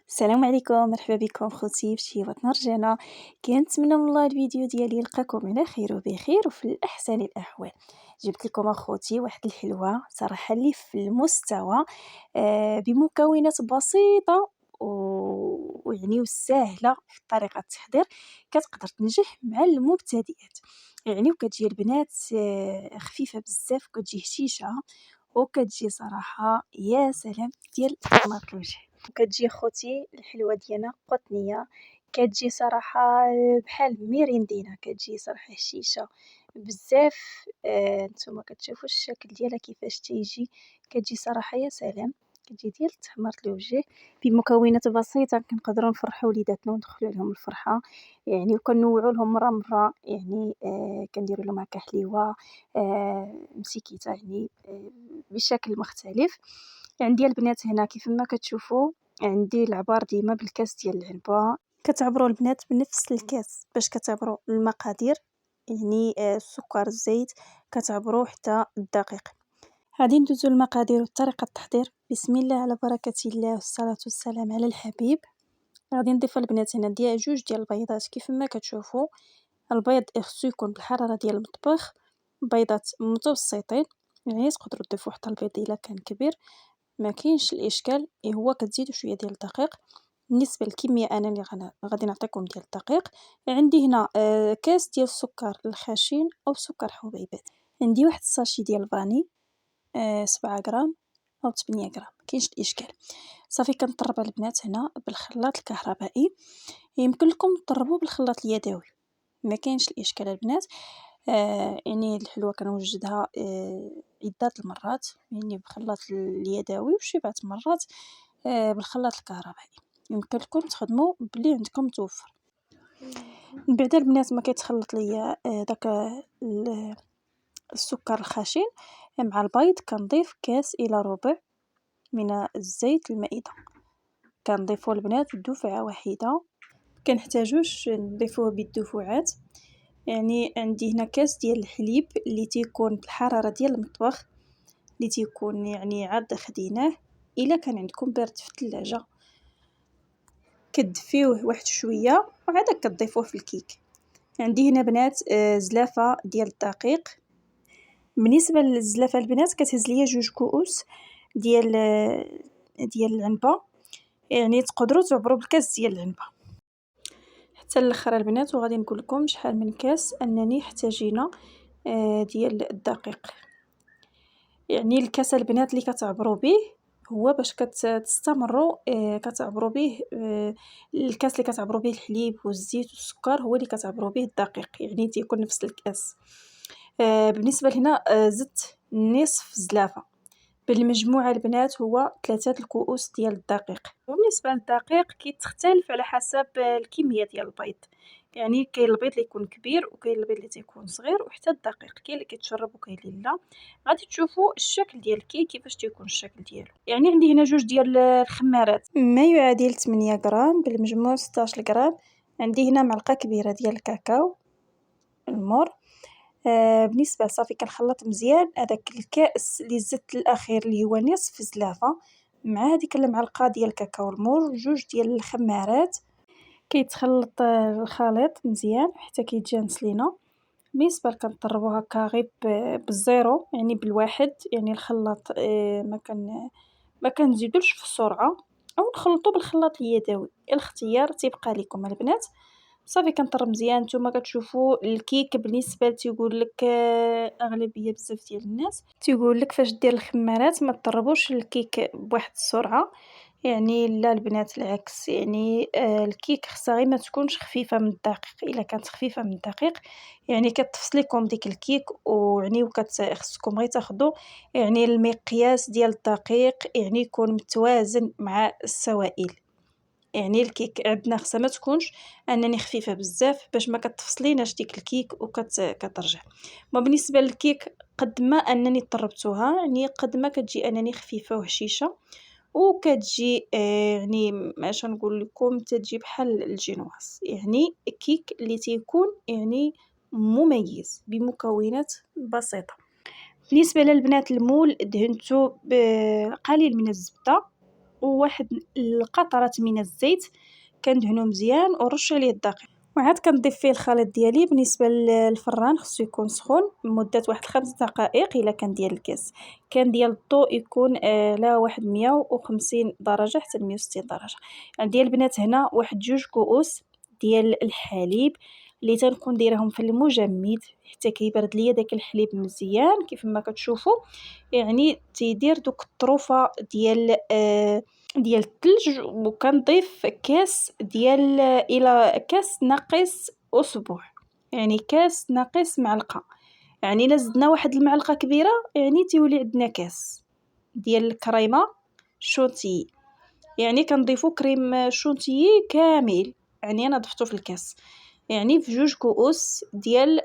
السلام عليكم، مرحبا بكم خوتي في شي وطن رجعنا. كنتمنى من الله الفيديو ديالي يلقاكم على خير وبخير وفي الاحسن الاحوال. جبت لكم اخوتي واحد الحلوه صراحه اللي في المستوى، بمكونات بسيطه ويعني وسهله في طريقه التحضير، كتقدر تنجح مع المبتدئات. يعني وكتجي البنات خفيفه بزاف، وكتجي هشيشه، وكتجي صراحه يا سلام ديال ما الوجه. وكتجي خوتي الحلوة ديالنا قطنية، كتجي صراحة بحال ميريندينا، كتجي صراحة هشيشة بزاف. نتوما كتشوفوا الشكل ديالها كيفاش تيجي، كتجي صراحة يا سلام، كتجي ديال تحمر الوجه بمكونات بسيطة. كنقدروا نفرحوا وليداتنا وندخلوا لهم الفرحة يعني، وكنوعوا لهم مرة مرة يعني. كنديروا لهم هكا حليوة مسيكيته يعني بشكل مختلف. عندي البنات هنا كيف ما كتشوفوا، عندي العبار ديما بالكاس ديال العنبة. كتعبروا البنات بنفس الكاس باش كتعبروا المقادير، يعني السكر، الزيت، كتعبروا حتى الدقيق. غادي ندوزو المقادير وطريقة التحضير. بسم الله على بركة الله والصلاة والسلام على الحبيب. غادي نضيف البنات هنا جوج ديال البيضات كيف ما كتشوفوا. البيض خصو يكون بالحرارة ديال المطبخ، بيضات متوسطين، يعني تقدروا تضيفوا حتى البيض الا كان كبير، ما كاينش الاشكال. هو كتزيدوا شويه ديال الدقيق. بالنسبه للكميه انا اللي غادي نعطيكم ديال الدقيق، عندي هنا كاس ديال السكر الخشن او سكر حبيبات. عندي واحد الساشي ديال الفاني 7 غرام او 8 غرام، كاينش الاشكال. صافي كنطرب البنات هنا بالخلاط الكهربائي، يمكن لكم تطربوا بالخلاط اليدوي، ما كاينش الاشكال البنات. يعني الحلوه كنوجدها عده المرات، يعني بخلاط اليدوي، وشي بعض المرات بالخلاط الكهربائي. يمكن لكم تخدموا بلي عندكم متوفر. من بعد البنات ما كيتخلط ليا داك السكر الخشن مع البيض، كنضيف كاس الى ربع من الزيت المائده. كنضيفوا البنات دفعه واحده، كنحتاجوش نضيفوه بالدفعات. يعني عندي هنا كاس ديال الحليب اللي تيكون بالحراره ديال المطبخ، اللي تيكون يعني عاد خديناه. الا كان عندكم بارد في الثلاجه كتدفيوه واحد شويه وعاد كتضيفوه في الكيك. عندي هنا بنات زلافه ديال الدقيق. بالنسبه للزلافه البنات كتهز ليا 2 كؤوس ديال العنبه، يعني تقدروا تعبروا بالكاس ديال العنبه حتى الاخر البنات. وغادي نقول لكم شحال من كاس انني احتاجينا ديال الدقيق. يعني الكاس البنات اللي كتعبروا به هو باش كتستمروا كتعبروا به. الكاس اللي كتعبروا به الحليب والزيت والسكر هو اللي كتعبروا به الدقيق، يعني تيكون نفس الكاس. بالنسبه لهنا زدت نصف زلافه. بالمجموع البنات هو 3 الكؤوس ديال الدقيق. وبالنسبه للدقيق كيتختلف على حسب الكميه ديال البيض، يعني كاين البيض اللي يكون كبير وكاين البيض اللي تيكون صغير، وحتى الدقيق كاين اللي كيتشرب وكاين اللي لا. غادي تشوفوا الشكل ديال الكيك كيفاش تيكون الشكل ديالو. يعني عندي هنا 2 ديال الخمارات ما يعادل 8 غرام، بالمجموع 16 غرام. عندي هنا معلقه كبيره ديال الكاكاو المور. بالنسبه لصافي كنخلط مزيان هذاك الكاس اللي زدت الاخير اللي هو نصف زلافه مع هذيك المعلقه ديال الكاكاو المور، 2 ديال الخمارات. كيتخلط الخليط مزيان حتى كيتجانس لينا. بالنسبه كنطربو هكا غير بالزيرو، يعني بالواحد، يعني الخلاط ما كنزيدوش في السرعه، او نخلطو بالخلاط اليدوي، الاختيار تيبقى لكم البنات. صافي كنطرب مزيان. نتوما كتشوفوا الكيك بالنسبه تيقول لك اغلبيه بزاف ديال الناس تيقول لك فاش دير الخمارات ما تطربوش الكيك بواحد السرعه، يعني لا البنات العكس. يعني الكيك خصها غير ما تكونش خفيفه من الدقيق. الا كانت خفيفه من الدقيق يعني كتفصل لكم ديك الكيك، ويعني خصكم غير تاخذوا يعني المقياس ديال الدقيق، يعني يكون متوازن مع السوائل. يعني الكيك عندنا خصها ما تكونش انني خفيفه بزاف باش ما كتفصليناش ديك الكيك كترجع. ما بالنسبه للكيك قد ما انني طربتوها، يعني قد ما كتجي انني خفيفه وهشيشه، وكتجي يعني اش نقول لكم تجي بحال الجينواس، يعني كيك اللي تيكون يعني مميز بمكونات بسيطه. بالنسبه للبنات المول دهنته بقليل من الزبده، وواحد القطرات من الزيت كندهنو مزيان ورش عليه الدقيق، وعاد كنضيف فيه الخليط ديالي. بالنسبه للفران خصو يكون سخون لمده واحد 5 دقائق الا كان ديال الكاس، كان ديال الضوء يكون على واحد 150 درجه حتى 160 درجه. عندي البنات هنا واحد 2 كؤوس ديال الحليب اللي تنكون دايرهم في المجمد حتى كيبرد ليا داك الحليب مزيان كيف ما كتشوفوا، يعني تيدير دوك الطروفه ديال الثلج. وكنضيف كاس ديال الى كاس ناقص اسبوع، يعني كاس ناقص معلقه، يعني الا زدنا واحد المعلقه كبيره يعني تيولي عندنا كاس ديال الكريمه شونتيي. يعني كنضيفو كريم شونتيي كامل، يعني انا ضفتو في الكاس، يعني في 2 كؤوس ديال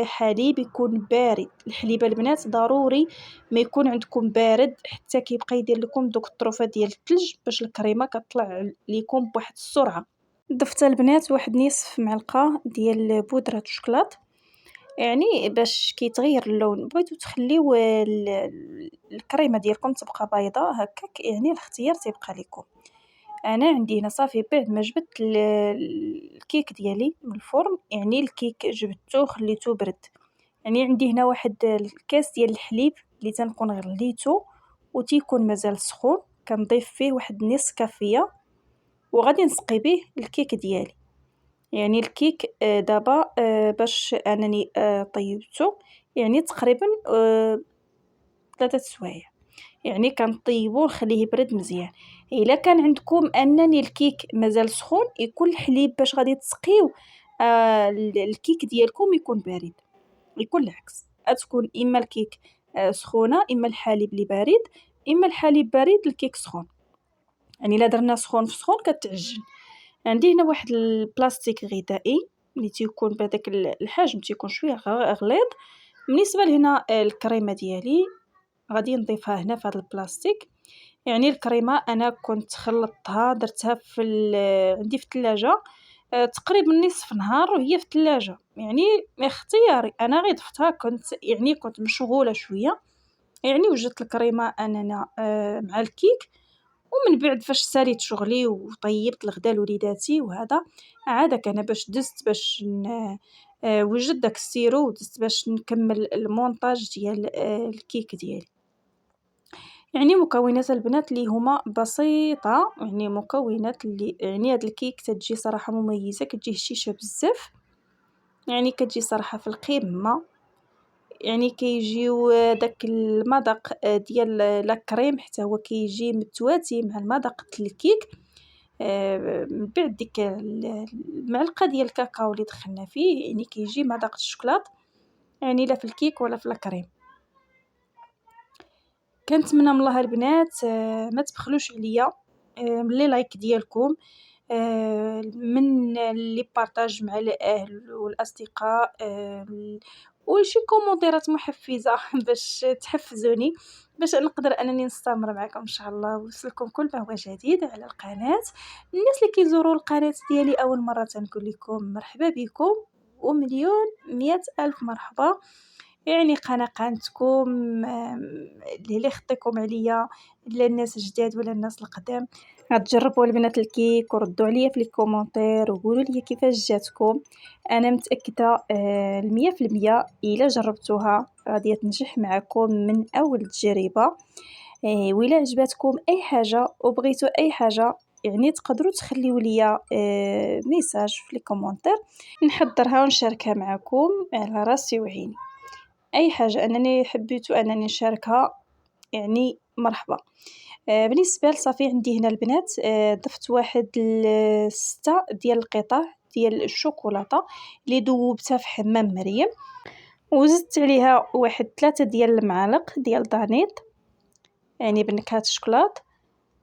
حليب يكون بارد. الحليب البنات ضروري ما يكون عندكم بارد حتى كيبقى يدير لكم دوك الطروفه ديال الثلج باش الكريمه كطلع لكم بواحد السرعه. ضفت البنات واحد نصف معلقه ديال بودره الشوكولات، يعني باش كيتغير اللون. بغيتو تخليو الكريمه ديالكم تبقى بيضاء هكاك، يعني الاختيار تيبقى لكم. انا عندي هنا صافي بعد ما جبت الكيك ديالي من الفرن، يعني الكيك جبدته خليته برد، يعني عندي هنا واحد الكاس ديال الحليب اللي تنكون غليته وتيكون مازال سخون، كنضيف فيه واحد نص كافيه وغادي نسقي به الكيك ديالي. يعني الكيك دابا باش انني طيبته يعني تقريبا 3 سوايع، يعني كنطيبو نخليه يبرد مزيان. الا كان عندكم انني الكيك مازال سخون يكون الحليب باش غادي تسقيو الكيك ديالكم يكون بارد، يكون العكس، تكون اما الكيك سخونه اما الحليب اللي بارد، اما الحليب بارد الكيك سخون، يعني الا درنا سخون في سخون كتعجن. عندي هنا واحد البلاستيك غذائي اللي تيكون بهذاك الحجم تيكون شويه غليظ. بالنسبه لهنا الكريمه ديالي غادي نضيفها هنا في هذا البلاستيك. يعني الكريمه انا كنت خلطتها درتها عندي في الثلاجه تقريبا نصف نهار وهي في الثلاجه، يعني اختياري انا غير ضفتها، كنت مشغوله شويه، يعني وجدت الكريمه اننا مع الكيك. ومن بعد فاش ساليت شغلي وطيبت الغدا لوليداتي وهذا عادك انا باش دزت باش وجد داك السيرو ودزت باش نكمل المونتاج ديال الكيك ديالي. يعني مكونات البنات اللي هما بسيطه، يعني مكونات اللي يعني هاد الكيك تتجي صراحه مميزه، كتجي هشيشه بزاف، يعني كتجي صراحه في القمه. يعني كيجيو داك المذاق ديال لا كريم حتى هو كيجي متواتي مع المذاق ديال الكيك. من بعد ديك المعلقه ديال الكاكاو اللي دخلنا فيه يعني كيجي مذاق الشوكولات، يعني لا في الكيك ولا في لا كريم. كنتمنى من الله البنات ما تبخلوش عليا من لي لايك ديالكم، من لي بارطاج مع الاهل والاصدقاء، وشي كومونتيرات محفزه باش تحفزوني باش نقدر انني نستمر معكم ان شاء الله ونوصلكم كل ما هو جديد على القناه. الناس اللي كيزوروا القناه ديالي اول مره تنقول لكم مرحبا بكم ومليون 100 الف مرحبا. يعني قناتكم اللي خطيكم عليا، لا الناس الجداد ولا الناس القدام، غتجربوا البنات الكيك وردوا عليا في الكومونتير وقولوا لي كيفاش جاتكم. انا متاكده 100% الا جربتوها غادي تنجح معكم من اول تجربه. وإلا عجبتكم اي حاجه وبغيتوا اي حاجه يعني تقدروا تخليوا لي ميساج في الكومونتير نحضرها ونشاركها معكم على راسي وعيني. اي حاجه انني حبيت انني نشاركها يعني مرحبا. بالنسبه لصافي عندي هنا البنات ضفت واحد 6 ديال القطع ديال الشوكولاته اللي ذوبتها في حمام مريم، وزدت عليها واحد 3 ديال المعالق ديال دانيط يعني بنكهه الشوكولات.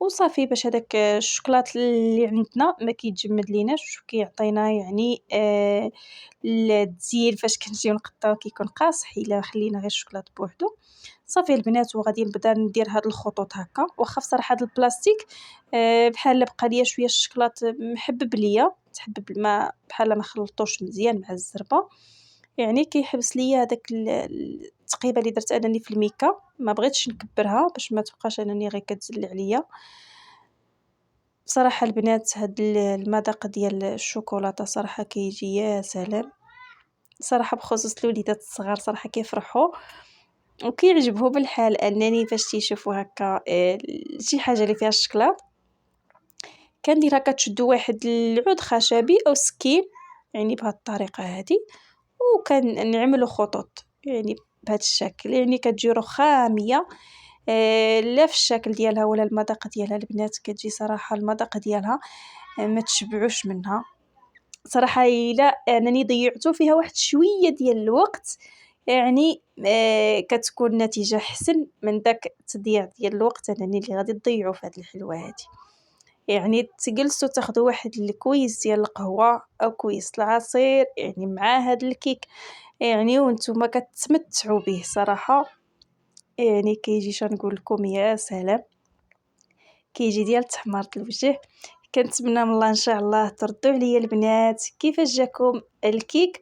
وصافي باش هذاك الشوكولات اللي عندنا ما كيتجمد ليناش وكيعطينا يعني التزيين فاش كنجيو نقطاو كيكون قاصح الا خلينا غير الشوكولات بوحدو. صافي البنات وغادي نبدا ندير هاد الخطوط هكا، واخا بصراحه هاد البلاستيك بحال بقى ليا شويه الشوكولات محبب ليا تحبب الماء بحال ما خلطوش مزيان مع الزربه، يعني كيحبس ليا هذاك التقيبه اللي درت انني في الميكا. ما بغيتش نكبرها باش ما تبقاش انني غير كتزل عليا. بصراحة البنات هاد المذاق ديال الشوكولاتة صراحة كيجي يا سلام، صراحة بخصوص الوليدات الصغار صراحة كيفرحوا وكيعجبهم الحال أنني فاش تيشوفوا هكا شي حاجة اللي فيها الشكلاط كنديرها كتشدو واحد العود خشبي أو سكين يعني بهاد الطريقة هادي نعملو خطوط يعني بهاد الشكل، يعني كتجي رخامية لا في الشكل ديالها ولا المذاق ديالها البنات كتجي صراحة المذاق ديالها ما تشبعوش منها، صراحة إلا أنني ضيّعتو فيها واحد شوية ديال الوقت يعني كتكون النتيجة أحسن من داك التضييع ديال الوقت أنني اللي غادي تضيعو في هاد الحلوى هادي، يعني تجلسوا تاخدوا واحد الكويس ديال القهوة أو كويس العصير يعني مع هاد الكيك يعني وانتم كتمتعوا به صراحة، يعني كيجي شنقول لكم يا سلام، كيجي ديال تحماضة الوجه، كنتمنى من الله إن شاء الله تردوا عليا البنات كيفاش جاكم الكيك،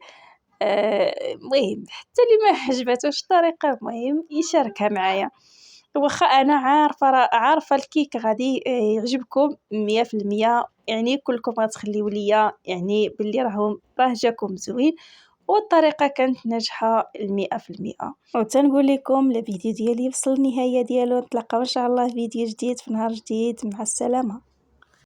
المهم حتى اللي ما عجباتوش الطريقة المهم يشاركها معايا، واخا أنا عارفة الكيك غادي يعجبكم 100% يعني كلكم غتخليو ليا يعني بلي راه جاكم زوين والطريقة كانت ناجحة 100%. وتنقول لكم الفيديو ديالي وصل للنهاية ديالو، نتلاقاو إن شاء الله في فيديو جديد في نهار جديد، مع السلامة.